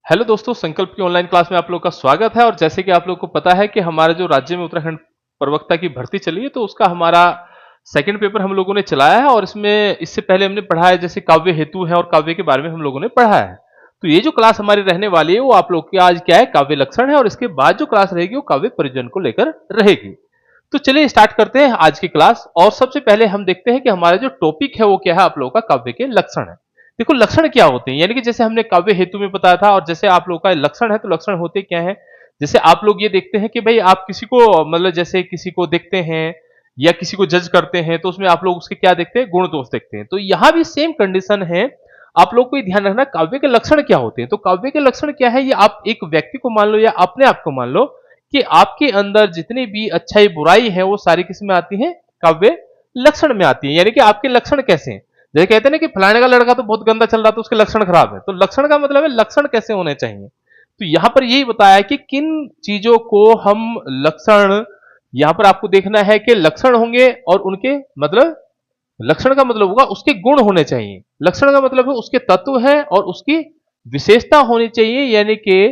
Hello दोस्तों, संकल्प की ऑनलाइन क्लास में आप लोग का स्वागत है। और जैसे कि आप लोग को पता है कि हमारे जो राज्य में उत्तराखंड प्रवक्ता की भर्ती चली है, तो उसका हमारा सेकंड पेपर हम लोगों ने चलाया है। और इसमें इससे पहले हमने पढ़ा है जैसे काव्य हेतु है और काव्य के बारे में हम लोगों ने पढ़ा है। तो ये जो क्लास हमारी रहने वाली है वो आप लोग की आज क्या है, काव्य लक्षण है। और इसके बाद जो क्लास रहेगी वो काव्य परिजन को लेकर रहेगी। तो चलिए स्टार्ट करते हैं आज की क्लास। और सबसे पहले हम देखते हैं कि हमारा जो टॉपिक है वो क्या है, आप लोगों का काव्य के लक्षण है। देखो लक्षण क्या होते हैं, यानी कि जैसे हमने काव्य हेतु में बताया था और जैसे आप लोगों का लक्षण है, तो लक्षण होते क्या है। जैसे आप लोग ये देखते हैं कि भाई आप किसी को मतलब जैसे किसी को देखते हैं या किसी को जज करते हैं, तो उसमें आप लोग उसके क्या देखते हैं, गुण दोष देखते हैं। तो यहां भी सेम कंडीशन है। आप लोग को ये ध्यान रखना काव्य के लक्षण क्या होते हैं। तो काव्य के लक्षण क्या है, ये आप एक व्यक्ति को मान लो या अपने आप को मान लो कि आपके अंदर जितनी भी अच्छाई बुराई है वो सारी किस में आती है, काव्य लक्षण में आती है। यानी कि आपके लक्षण कैसे हैं। जैसे कहते हैं ना कि फलाने का लड़का तो बहुत गंदा चल रहा था, उसके लक्षण खराब है। तो लक्षण का मतलब है लक्षण कैसे होने चाहिए। तो यहां पर यही बताया है कि किन चीजों को हम लक्षण, यहां पर आपको देखना है कि लक्षण होंगे और उनके मतलब, लक्षण का मतलब होगा उसके गुण होने चाहिए। लक्षण का मतलब है उसके तत्व है और उसकी विशेषता होनी चाहिए। यानी कि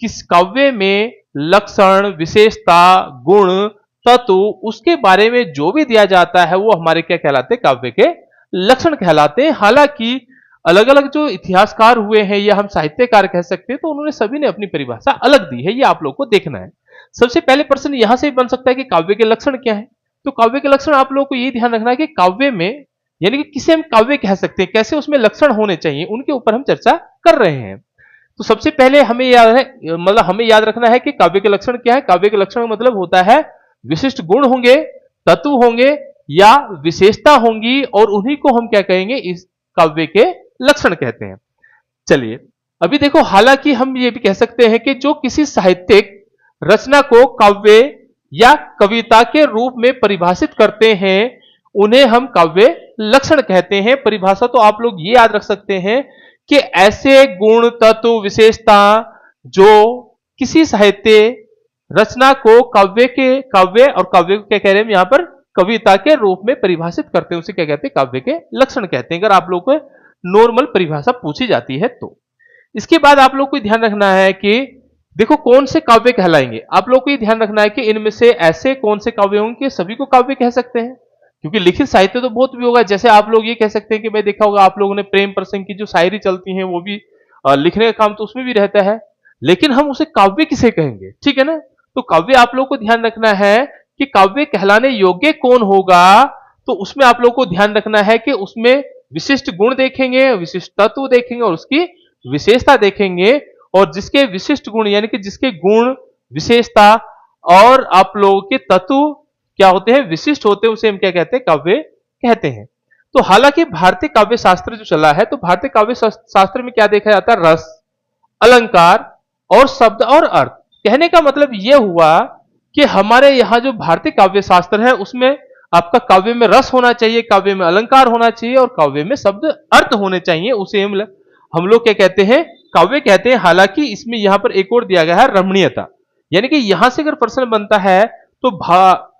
किस काव्य में लक्षण, विशेषता, गुण, तत्व, उसके बारे में जो भी दिया जाता है वो हमारे क्या कहलाते हैं, काव्य के लक्षण कहलाते हैं। हालांकि अलग अलग जो इतिहासकार हुए हैं या हम साहित्यकार कह सकते हैं, तो उन्होंने सभी ने अपनी परिभाषा अलग दी है। ये आप लोग को देखना है। सबसे पहले प्रश्न यहां से बन सकता है कि काव्य के लक्षण क्या है। तो काव्य के लक्षण आप लोगों को ये ध्यान रखना है कि काव्य में, यानी कि किसे हम काव्य कह सकते हैं, कैसे उसमें लक्षण होने चाहिए, उनके ऊपर हम चर्चा कर रहे हैं। तो सबसे पहले हमें याद है, मतलब हमें याद रखना है कि काव्य के लक्षण क्या है। काव्य के लक्षण का मतलब होता है विशिष्ट गुण होंगे, तत्व होंगे या विशेषता होंगी, और उन्हीं को हम क्या कहेंगे, इस काव्य के लक्षण कहते हैं। चलिए अभी देखो, हालांकि हम ये भी कह सकते हैं कि जो किसी साहित्यिक रचना को काव्य या कविता के रूप में परिभाषित करते हैं, उन्हें हम काव्य लक्षण कहते हैं। परिभाषा तो आप लोग ये याद रख सकते हैं कि ऐसे गुण, तत्व, विशेषता जो किसी साहित्य रचना को काव्य और काव्य को क्या कह रहे हैं यहां पर, कविता के रूप में परिभाषित करते हैं, उसे क्या कहते हैं, काव्य के लक्षण कहते हैं। अगर आप लोग को नॉर्मल परिभाषा पूछी जाती है तो इसके बाद आप लोग को ध्यान रखना है कि देखो कौन से काव्य कहलाएंगे। आप लोग को ये ध्यान रखना है कि इनमें से ऐसे कौन से काव्य होंगे सभी को काव्य कह सकते हैं, क्योंकि लिखित साहित्य तो बहुत भी होगा। जैसे आप लोग ये कह सकते हैं कि भाई देखा होगा आप लोगों ने प्रेम प्रसंग की जो शायरी चलती है वो भी लिखने का काम तो उसमें भी रहता है, लेकिन हम उसे काव्य किसे कहेंगे, ठीक है ना। तो काव्य आप लोग को ध्यान रखना है कि काव्य कहलाने योग्य कौन होगा। तो उसमें आप लोग को ध्यान रखना है कि उसमें विशिष्ट गुण देखेंगे, विशिष्ट तत्व देखेंगे और उसकी विशेषता देखेंगे। और जिसके विशिष्ट गुण, यानी कि जिसके गुण, विशेषता और आप लोगों के तत्व क्या होते हैं, विशिष्ट होते हैं, उसे हम क्या कहते हैं, काव्य कहते हैं। तो हालांकि भारतीय काव्य शास्त्र जो चला है, तो भारतीय काव्य शास्त्र में क्या देखा जाता है, रस, अलंकार और शब्द और अर्थ। कहने का मतलब यह हुआ कि हमारे यहां जो भारतीय काव्य शास्त्र है उसमें आपका काव्य में रस होना चाहिए, काव्य में अलंकार होना चाहिए और काव्य में शब्द अर्थ होने चाहिए। उसे हम लोग क्या कहते हैं, काव्य कहते हैं। हालांकि इसमें यहां पर एक और दिया गया है, रमणीयता। यानी कि यहां से अगर प्रश्न बनता है तो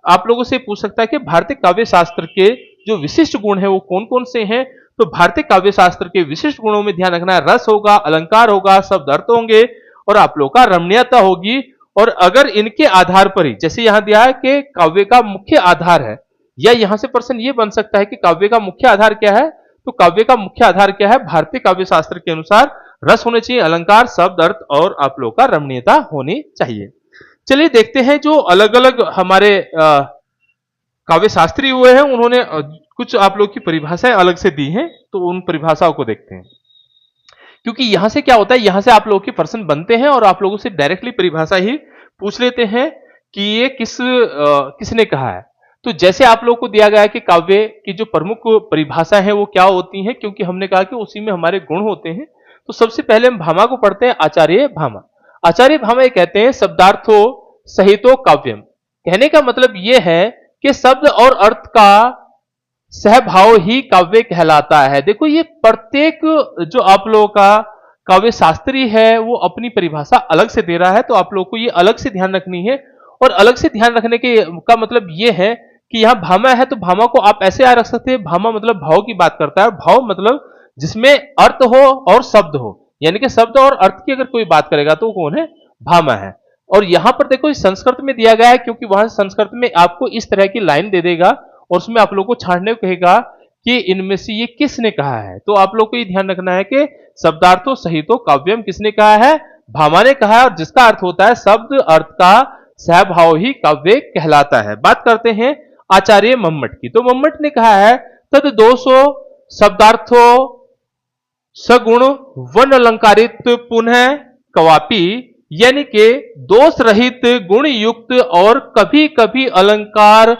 आप लोगों से पूछ सकता है कि भारतीय काव्य शास्त्र के जो विशिष्ट गुण है वो कौन कौन से हैं। तो भारतीय काव्य शास्त्र के विशिष्ट गुणों में ध्यान रखना है, रस होगा, अलंकार होगा, शब्द अर्थ होंगे और आप लोग का रमणीयता होगी। और अगर इनके आधार पर ही, जैसे यहां दिया है कि काव्य का मुख्य आधार है, या यहां से प्रश्न ये बन सकता है कि काव्य का मुख्य आधार क्या है। तो काव्य का मुख्य आधार क्या है, भारतीय काव्य शास्त्र के अनुसार रस होने चाहिए, अलंकार, शब्द अर्थ और आप लोग का रमणीयता होनी चाहिए। चलिए देखते हैं जो अलग अलग हमारे काव्य शास्त्री हुए हैं, उन्होंने कुछ आप लोग की परिभाषाएं अलग से दी हैं। तो उन परिभाषाओं को देखते हैं, क्योंकि यहां से क्या होता है, यहां से आप लोगों के प्रश्न बनते हैं और आप लोगों से डायरेक्टली परिभाषा ही पूछ लेते हैं कि ये किसने कहा है। तो जैसे आप लोगों को दिया गया है कि काव्य की जो प्रमुख परिभाषा है वो क्या होती है, क्योंकि हमने कहा कि उसी में हमारे गुण होते हैं। तो सबसे पहले हम भामा को पढ़ते हैं, आचार्य भामा। आचार्य भामा ये कहते हैं, शब्दार्थो सहितो काव्यम। कहने का मतलब यह है कि शब्द और अर्थ का सहभाव ही काव्य कहलाता है। देखो ये प्रत्येक जो आप लोगों का काव्य शास्त्री है वो अपनी परिभाषा अलग से दे रहा है, तो आप लोगों को ये अलग से ध्यान रखनी है। और अलग से ध्यान रखने के का मतलब ये है कि यहां भामा है तो भामा को आप ऐसे याद रख सकते हैं, भामा मतलब भाव की बात करता है। भाव मतलब जिसमें अर्थ हो और शब्द हो, यानी कि शब्द और अर्थ की अगर कोई बात करेगा तो कौन है, भामा है। और यहां पर देखो इस संस्कृत में दिया गया है, क्योंकि वहां संस्कृत में आपको इस तरह की लाइन दे देगा और उसमें आप लोग को छांटने को कहेगा कि इनमें से ये किसने कहा है। तो आप लोग को ये ध्यान रखना है कि शब्दार्थो सहितो काव्यम किसने कहा है, भामा ने कहा है, और जिसका अर्थ होता है शब्द अर्थ का सहभाव ही काव्य कहलाता है। बात करते हैं आचार्य मम्मट की। तो मम्मट ने कहा है तद दोषो शब्दार्थो सगुण वन अलंकारित पुनः कवापी, यानी कि दोष रहित गुण युक्त और कभी कभी अलंकार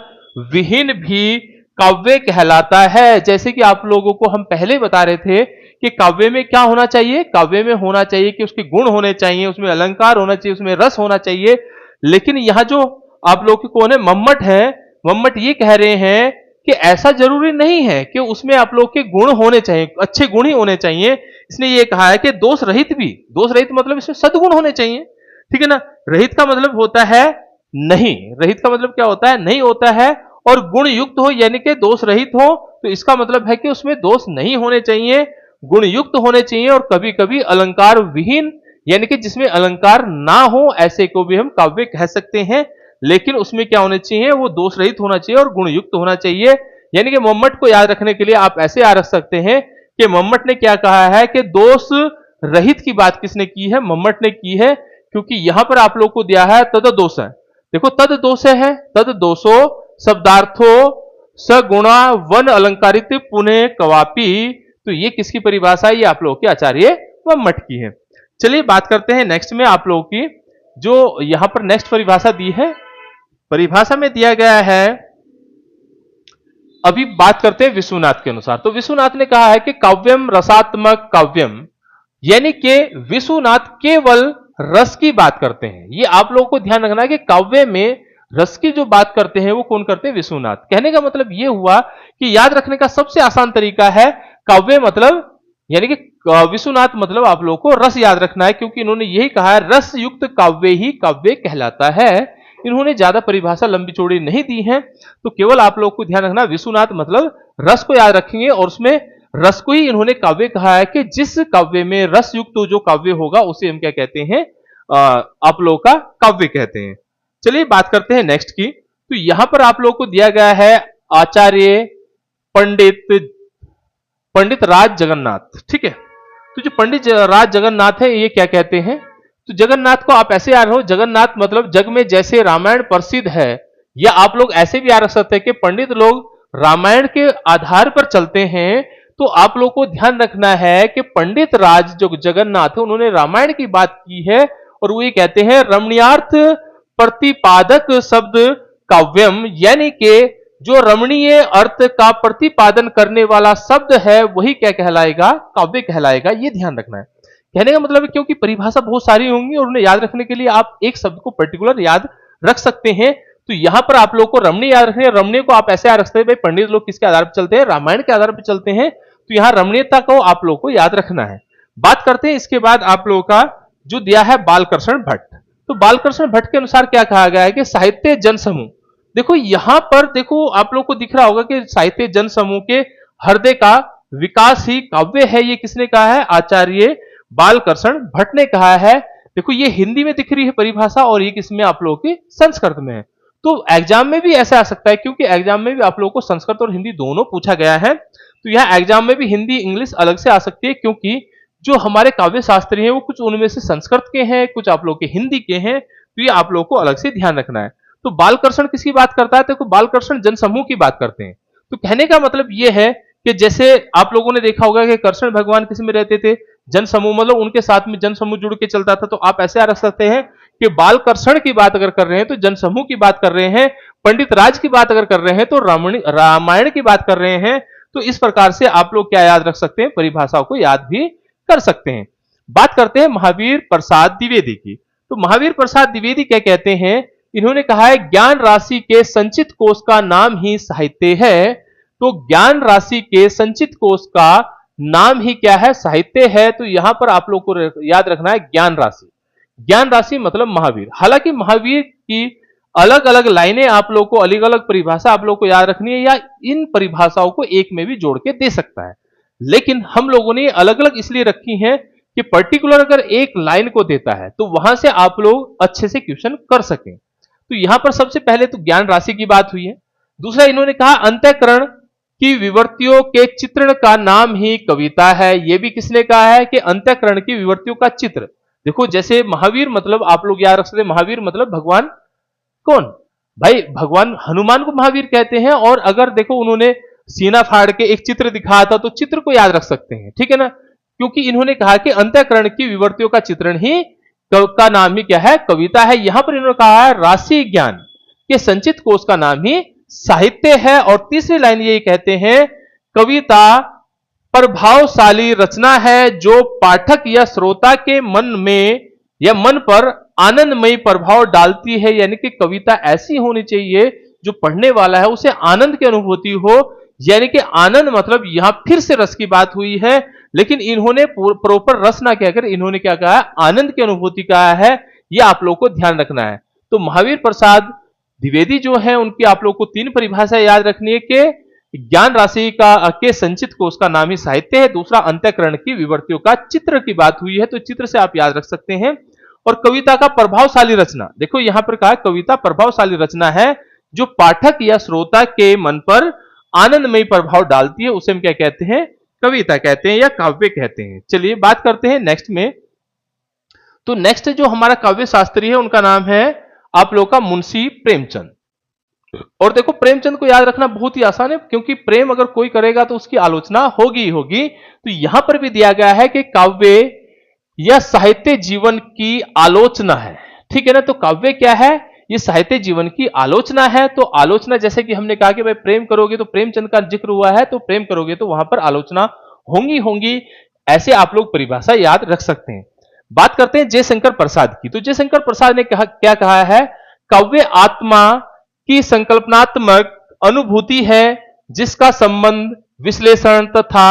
विहीन भी काव्य कहलाता है। जैसे कि आप लोगों को हम पहले बता रहे थे कि काव्य में क्या होना चाहिए, काव्य में होना चाहिए कि उसके गुण होने चाहिए, उसमें अलंकार होना चाहिए, उसमें रस होना चाहिए। लेकिन यहां जो आप लोग के कौन है, मम्मट है, मम्मट ये कह रहे हैं कि ऐसा जरूरी नहीं है कि उसमें आप लोग के गुण होने चाहिए, अच्छे गुण ही होने चाहिए। इसने ये कहा है कि दोष रहित भी, दोष रहित मतलब इसमें सद्गुण होने चाहिए, ठीक है ना। रहित का मतलब होता है नहीं, रहित का मतलब क्या होता है, नहीं होता है। और गुण युक्त हो यानी कि दोष रहित हो, तो इसका मतलब है कि उसमें दोष नहीं होने चाहिए, गुण युक्त होने चाहिए। और कभी कभी अलंकार विहीन, यानी कि जिसमें अलंकार ना हो, ऐसे को भी हम काव्य कह सकते हैं। लेकिन उसमें क्या होना चाहिए, वो दोष रहित होना चाहिए और गुण युक्त होना चाहिए। यानी कि मम्मट को याद रखने के लिए आप ऐसे याद रख सकते हैं कि मम्मट ने क्या कहा है कि दोष रहित की बात किसने की है, मम्मट ने की है। क्योंकि यहां पर आप लोग को दिया है तद दोष है, देखो तद दोष है, तद दोषो शब्दार्थो सगुणा वन अलंकारित पुनः कवापी। तो ये किसकी परिभाषा है, ये आप लोग के आचार्य मम्मट की है। चलिए बात करते हैं नेक्स्ट में आप लोगों की, जो यहां पर नेक्स्ट परिभाषा दी है। परिभाषा में दिया गया है, अभी बात करते हैं विश्वनाथ के अनुसार। तो विश्वनाथ ने कहा है कि काव्यम रसात्मक काव्यम, यानी कि विश्वनाथ केवल रस की बात करते हैं। ये आप लोगों को ध्यान रखना है कि काव्य में रस की जो बात करते हैं वो कौन करते हैं, विश्वनाथ। कहने का मतलब ये हुआ कि याद रखने का सबसे आसान तरीका है काव्य मतलब, यानी कि विश्वनाथ मतलब आप लोगों को रस याद रखना है, क्योंकि इन्होंने यही कहा है रस युक्त काव्य ही काव्य कहलाता है। इन्होंने ज्यादा परिभाषा लंबी चौड़ी नहीं दी है, तो केवल आप लोग को ध्यान रखना विश्वनाथ मतलब रस को याद रखेंगे। और उसमें रस को ही इन्होंने काव्य कहा है कि जिस काव्य में रस युक्त जो काव्य होगा उसे हम क्या कहते हैं, आप लोगों का काव्य कहते हैं। चलिए बात करते हैं नेक्स्ट की। तो यहां पर आप लोग को दिया गया है आचार्य पंडित राज जगन्नाथ, ठीक है। तो जो पंडित राज जगन्नाथ है ये क्या कहते हैं, तो जगन्नाथ को आप ऐसे याद रखो, जगन्नाथ मतलब जग में जैसे रामायण प्रसिद्ध है, या आप लोग ऐसे भी याद रख सकते हैं कि पंडित लोग रामायण के आधार पर चलते हैं। तो आप लोग को ध्यान रखना है कि पंडित राज जो जगन्नाथ है उन्होंने रामायण की बात की है, और वो ये कहते हैं रमणीयार्थ प्रतिपादक शब्द काव्यम, यानी कि जो रमणीय अर्थ का प्रतिपादन करने वाला शब्द है वही क्या कहलाएगा, काव्य कहलाएगा। ये ध्यान रखना है। कहने का मतलब है क्योंकि परिभाषा बहुत सारी होंगी और उन्हें याद रखने के लिए आप एक शब्द को पर्टिकुलर याद रख सकते हैं। तो यहां पर आप लोग को रमणीय याद रखने, रमणीय को आप ऐसे याद रख सकते हैं, भाई पंडित लोग किसके आधार पर चलते हैं, रामायण के आधार पर चलते हैं। तो यहां रमणीयता को आप लोग को याद रखना है। बात करते हैं इसके बाद आप लोगों का जो दिया है बालकृष्ण भट्ट। तो बालकृष्ण भट्ट के अनुसार क्या कहा गया है कि साहित्य जन समूह, देखो यहां पर देखो आप लोग को दिख रहा होगा कि साहित्य जन समूह के हृदय का विकास ही काव्य है। ये किसने कहा है, आचार्य बालकृष्ण भट्ट ने कहा है। देखो ये हिंदी में दिख रही है परिभाषा, और ये किसमें आप लोगों की संस्कृत में है। तो एग्जाम में भी ऐसा आ सकता है, क्योंकि एग्जाम में भी आप लोगों को संस्कृत और हिंदी दोनों पूछा गया है। तो यह एग्जाम में भी हिंदी इंग्लिश अलग से आ सकती है, क्योंकि जो हमारे काव्य शास्त्री हैं वो कुछ उनमें से संस्कृत के हैं, कुछ आप लोग के हिंदी के हैं। तो ये आप लोग को अलग से ध्यान रखना है। तो बालकृष्ण किसकी बात करता है, तो बालकृष्ण जनसमूह की बात करते हैं। तो कहने का मतलब यह है कि जैसे आप लोगों ने देखा होगा कि कृष्ण भगवान किस में रहते थे, जनसमूह, मतलब उनके साथ में जनसमूह जुड़ के चलता था। तो आप ऐसे रख सकते हैं कि बालकृष्ण की बात अगर कर रहे हैं तो जनसमूह की बात कर रहे हैं, पंडित राज की बात अगर कर रहे हैं तो रामायण की बात कर रहे हैं। तो इस प्रकार से आप लोग क्या याद रख सकते हैं, परिभाषाओं को याद भी कर सकते हैं। बात करते हैं महावीर प्रसाद द्विवेदी की। तो महावीर प्रसाद द्विवेदी क्या कहते हैं, इन्होंने कहा है ज्ञान राशि के संचित कोष का नाम ही साहित्य है। तो ज्ञान राशि के संचित कोष का नाम ही क्या है, साहित्य है। तो यहां पर आप लोग को याद रखना है ज्ञान राशि, ज्ञान राशि मतलब महावीर। हालांकि महावीर की अलग अलग लाइनें आप लोग को, अलग अलग परिभाषा आप लोग को याद रखनी है, या इन परिभाषाओं को एक में भी जोड़ के दे सकता है। लेकिन हम लोगों ने अलग अलग इसलिए रखी हैं कि पर्टिकुलर अगर एक लाइन को देता है तो वहां से आप लोग अच्छे से क्वेश्चन कर सकें। तो यहां पर सबसे पहले तो ज्ञान राशि की बात हुई है। दूसरा इन्होंने कहा अंतःकरण की विवर्तियों के चित्रण का नाम ही कविता है। यह भी किसने कहा है कि अंतःकरण की विवर्तियों का चित्र। देखो जैसे महावीर मतलब आप लोग याद रख सकते हैं, महावीर मतलब भगवान कौन भाई, भगवान हनुमान को महावीर कहते हैं। और अगर देखो उन्होंने सीना फाड़ के एक चित्र दिखाया था तो चित्र को याद रख सकते हैं, ठीक है ना, क्योंकि इन्होंने कहा कि अंतःकरण की विवर्तियों का चित्रण ही का नाम ही क्या है, कविता है। यहां पर इन्होंने कहा है राशि ज्ञान के संचित कोश का नाम ही साहित्य है। और तीसरी लाइन ये कहते हैं कविता प्रभावशाली रचना है जो पाठक या श्रोता के मन में या मन पर आनंदमयी प्रभाव डालती है। यानी कि कविता ऐसी होनी चाहिए जो पढ़ने वाला है उसे आनंद की अनुभूति हो। यानी कि आनंद मतलब यहां फिर से रस की बात हुई है, लेकिन इन्होंने प्रॉपर रस ना कहकर इन्होंने क्या कहा, आनंद की अनुभूति कहा है। यह आप लोग को ध्यान रखना है। तो महावीर प्रसाद द्विवेदी जो है उनकी आप लोग को 3 परिभाषा याद रखनी है कि ज्ञान राशि का के संचित को उसका नाम ही साहित्य है। दूसरा अंतःकरण की विवर्तियों का चित्र की बात हुई है तो चित्र से आप याद रख सकते हैं। और कविता का प्रभावशाली रचना, देखो यहां पर कहा कविता प्रभावशाली रचना है जो पाठक या श्रोता के मन पर आनंदमयी प्रभाव डालती है, उसे हम क्या कहते हैं, कविता कहते हैं या काव्य कहते हैं। चलिए बात करते हैं नेक्स्ट में। तो नेक्स्ट जो हमारा काव्य शास्त्री है उनका नाम है आप लोग का मुंशी प्रेमचंद। और देखो प्रेमचंद को याद रखना बहुत ही आसान है, क्योंकि प्रेम अगर कोई करेगा तो उसकी आलोचना होगी ही होगी। तो यहां पर भी दिया गया है कि काव्य या साहित्य जीवन की आलोचना है, ठीक है ना। तो काव्य क्या है, ये साहित्य जीवन की आलोचना है। तो आलोचना जैसे कि हमने कहा कि भाई प्रेम करोगे तो प्रेमचंद का जिक्र हुआ है तो प्रेम करोगे तो वहां पर आलोचना होंगी होंगी, ऐसे आप लोग परिभाषा याद रख सकते हैं। बात करते हैं जयशंकर प्रसाद की। तो जयशंकर प्रसाद ने क्या कहा है, काव्य आत्मा की संकल्पनात्मक अनुभूति है जिसका संबंध विश्लेषण तथा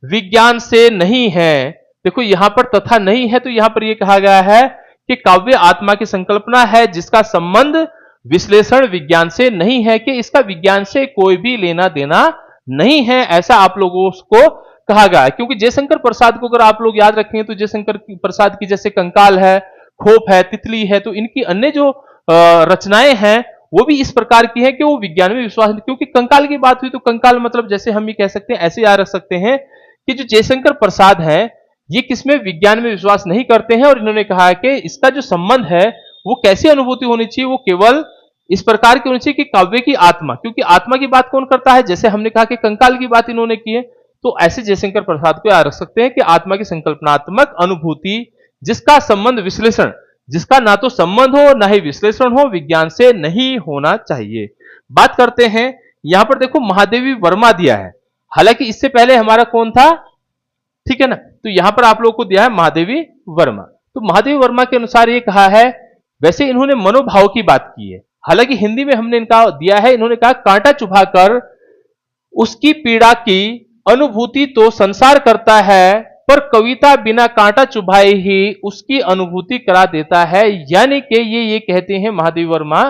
विज्ञान से नहीं है। देखो यहां पर तथा नहीं है, तो यहां पर यह कहा गया है कि काव्य आत्मा की संकल्पना है जिसका संबंध विश्लेषण विज्ञान से नहीं है, कि इसका विज्ञान से कोई भी लेना देना नहीं है, ऐसा आप लोगों को कहा गया है। क्योंकि जयशंकर प्रसाद को अगर आप लोग याद रखें तो जयशंकर प्रसाद की जैसे कंकाल है, खोप है, तितली है, तो इनकी अन्य जो रचनाएं हैं वो भी इस प्रकार की है कि वो विज्ञान में विश्वास, क्योंकि कंकाल की बात हुई तो कंकाल मतलब जैसे हम ये कह सकते हैं, ऐसे याद रख सकते हैं कि जो जयशंकर प्रसाद है ये किसमें, विज्ञान में विश्वास नहीं करते हैं। और इन्होंने कहा कि इसका जो संबंध है वो कैसी अनुभूति होनी चाहिए, वो केवल इस प्रकार की होनी चाहिए कि काव्य की आत्मा, क्योंकि आत्मा की बात कौन करता है, जैसे हमने कहा कि कंकाल की बात इन्होंने की है, तो ऐसे जयशंकर प्रसाद को याद रख सकते हैं कि आत्मा की संकल्पनात्मक अनुभूति जिसका संबंध विश्लेषण, जिसका ना तो संबंध हो ना ही विश्लेषण हो, विज्ञान से नहीं होना चाहिए। बात करते हैं यहां पर देखो महादेवी वर्मा दिया है, हालांकि इससे पहले हमारा कौन था, ठीक है ना। तो यहां पर आप लोगों को दिया है महादेवी वर्मा। तो महादेवी वर्मा के अनुसार ये कहा है, वैसे इन्होंने मनोभाव की बात की है, हालांकि हिंदी में हमने इनका दिया है, इन्होंने कहा कांटा चुभाकर उसकी पीड़ा की अनुभूति तो संसार करता है, पर कविता बिना कांटा चुभाए ही उसकी अनुभूति करा देता है। यानी कि ये कहते हैं महादेवी वर्मा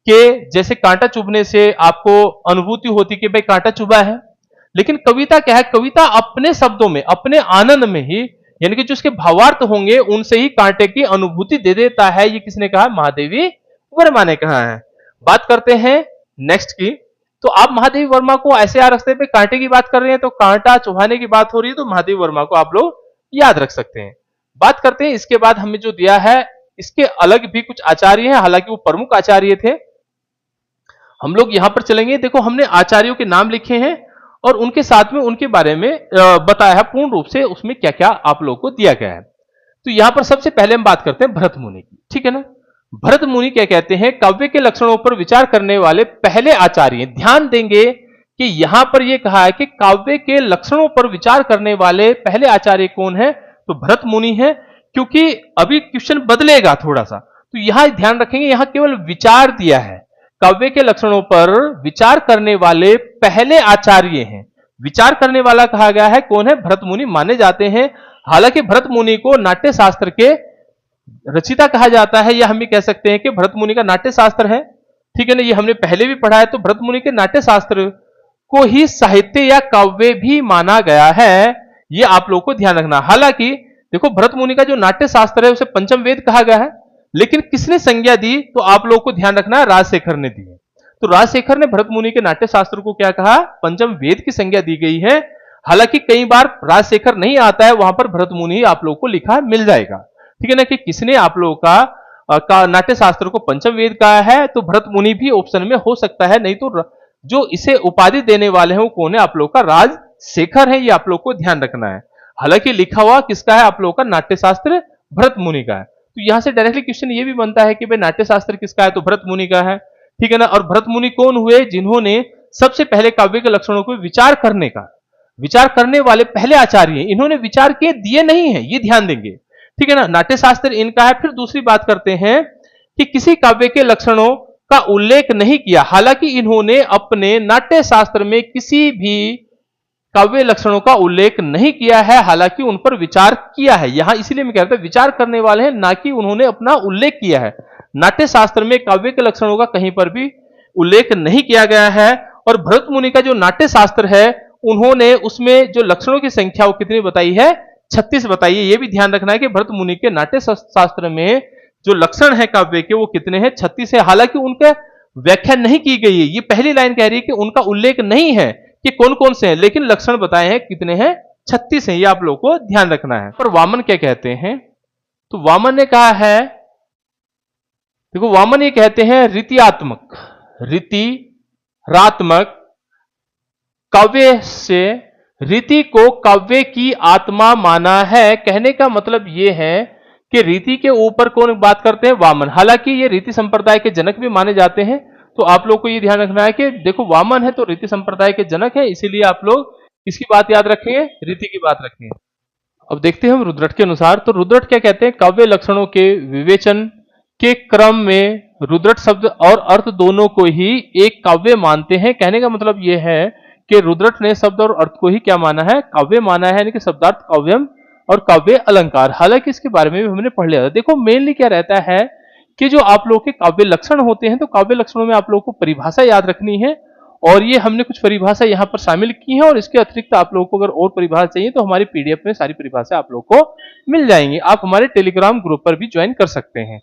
कि जैसे कांटा चुभने से आपको अनुभूति होती कि भाई कांटा चुभा है, लेकिन कविता क्या है, कविता अपने शब्दों में, अपने आनंद में ही, यानी कि जो उसके भावार्थ होंगे उनसे ही कांटे की अनुभूति दे देता है। ये किसने कहा, महादेवी वर्मा ने कहा है। बात करते हैं नेक्स्ट की। तो आप महादेवी वर्मा को ऐसे याद रखते हैं, कांटे की बात कर रहे हैं तो कांटा चुभाने की बात हो रही है, तो महादेवी वर्मा को आप लोग याद रख सकते हैं। बात करते हैं इसके बाद हमें जो दिया है, इसके अलग भी कुछ आचार्य हैं, हालांकि वो प्रमुख आचार्य थे। हम लोग यहां पर चलेंगे, देखो हमने आचार्यों के नाम लिखे हैं और उनके साथ में उनके बारे में बताया है पूर्ण रूप से, उसमें क्या क्या आप लोगों को दिया गया है। तो यहां पर सबसे पहले हम बात करते हैं भरत मुनि की, ठीक है ना। भरत मुनि क्या कहते हैं, काव्य के लक्षणों पर विचार करने वाले पहले आचार्य। ध्यान देंगे कि यहां पर यह कहा है कि काव्य के लक्षणों पर विचार करने वाले पहले आचार्य कौन है, तो भरत मुनि है। क्योंकि अभी क्वेश्चन बदलेगा थोड़ा सा, तो यहां ध्यान रखेंगे, यहां केवल विचार दिया है, काव्य के लक्षणों पर विचार करने वाले पहले आचार्य हैं। विचार करने वाला कहा गया है, कौन है, भरत मुनि माने जाते हैं। हालांकि भरत मुनि को नाट्य शास्त्र के रचिता कहा जाता है, या हम भी कह सकते हैं कि भरत मुनि का नाट्य शास्त्र है, ठीक है ना, ये हमने पहले भी पढ़ा है। तो भरत मुनि के नाट्य शास्त्र को ही साहित्य या काव्य भी माना गया है, ये आप लोगों को ध्यान रखना। हालांकि देखो भरत मुनि का जो नाट्य शास्त्र है उसे पंचम वेद कहा गया है, लेकिन किसने संज्ञा दी? तो आप लोगों को ध्यान रखना है, राजशेखर ने दी है। तो राजशेखर ने भरत मुनि के नाट्य शास्त्र को क्या कहा? पंचम वेद की संज्ञा दी गई है। हालांकि कई बार राजशेखर नहीं आता है, वहां पर भरत मुनि आप लोगों को लिखा मिल जाएगा। ठीक है ना, कि किसने आप लोगों का नाट्य शास्त्र को पंचम वेद कहा है, तो भरत मुनि भी ऑप्शन में हो सकता है, नहीं तो जो इसे उपाधि देने वाले हैं वो कौन है? आप लोग का राजशेखर है, ये आप लोग को ध्यान रखना है। हालांकि लिखा हुआ किसका है? आप लोगों का नाट्य शास्त्र भरत मुनि का है। तो यहां से डायरेक्टली क्वेश्चन ये भी बनता है कि भाई नाट्य शास्त्र किसका है? तो भरत मुनि का है। ठीक है ना, और भरत मुनि कौन हुए? जिन्होंने सबसे पहले काव्य के लक्षणों को विचार करने वाले पहले आचार्य हैं। इन्होंने विचार के दिए नहीं है, ये ध्यान देंगे। ठीक है ना, नाट्य शास्त्र इनका है। फिर दूसरी बात करते हैं कि किसी काव्य के लक्षणों का उल्लेख नहीं किया। हालांकि इन्होंने अपने नाट्य शास्त्र में किसी भी काव्य लक्षणों का उल्लेख नहीं किया है, हालांकि उन पर विचार किया है। यहां इसीलिए मैं कहता हूं विचार करने वाले हैं, ना कि उन्होंने अपना उल्लेख किया है। नाट्य शास्त्र में काव्य के लक्षणों का कहीं पर भी उल्लेख नहीं किया गया है। और भरत मुनि का जो नाट्य शास्त्र है, उन्होंने उसमें जो लक्षणों की संख्या वो कितनी बताई है? 36 बताई है। यह भी ध्यान रखना है कि भरत मुनि के नाट्य शास्त्र में जो लक्षण है काव्य के वो कितने हैं? 36 है। हालांकि उनका व्याख्या नहीं की गई है। ये पहली लाइन कह रही है कि उनका उल्लेख नहीं है कि कौन कौन से हैं, लेकिन लक्षण बताए हैं कितने हैं? 36 हैं। ये आप लोगों को ध्यान रखना है। पर वामन क्या कहते हैं? तो वामन ने कहा है, देखो वामन ये कहते हैं रीतिरात्मक काव्य से रीति को काव्य की आत्मा माना है। कहने का मतलब यह है कि रीति के ऊपर कौन बात करते हैं? वामन। हालांकि ये रीति संप्रदाय के जनक भी माने जाते हैं। तो आप लोग को ये ध्यान रखना है कि देखो वामन है तो रीति संप्रदाय के जनक है, इसीलिए आप लोग किसकी बात याद रखेंगे? रीति की बात रखेंगे। अब देखते हैं हम रुद्रट के अनुसार। तो रुद्रट क्या कहते हैं? काव्य लक्षणों के विवेचन के क्रम में रुद्रट शब्द और अर्थ दोनों को ही एक काव्य मानते हैं। कहने का मतलब यह है कि रुद्रट ने शब्द और अर्थ को ही क्या माना है? काव्य माना है, यानी कि शब्दार्थ काव्यम और काव्य अलंकार। हालांकि इसके बारे में भी हमने पढ़ लिया था। देखो मेनली क्या रहता है कि जो आप लोगों के काव्य लक्षण होते हैं, तो काव्य लक्षणों में आप लोगों को परिभाषा याद रखनी है, और ये हमने कुछ परिभाषा यहां पर शामिल की है। और इसके अतिरिक्त आप लोगों को अगर और परिभाषा चाहिए तो हमारी पीडीएफ में सारी परिभाषा आप लोगों को मिल जाएंगी। आप हमारे टेलीग्राम ग्रुप पर भी ज्वाइन कर सकते हैं।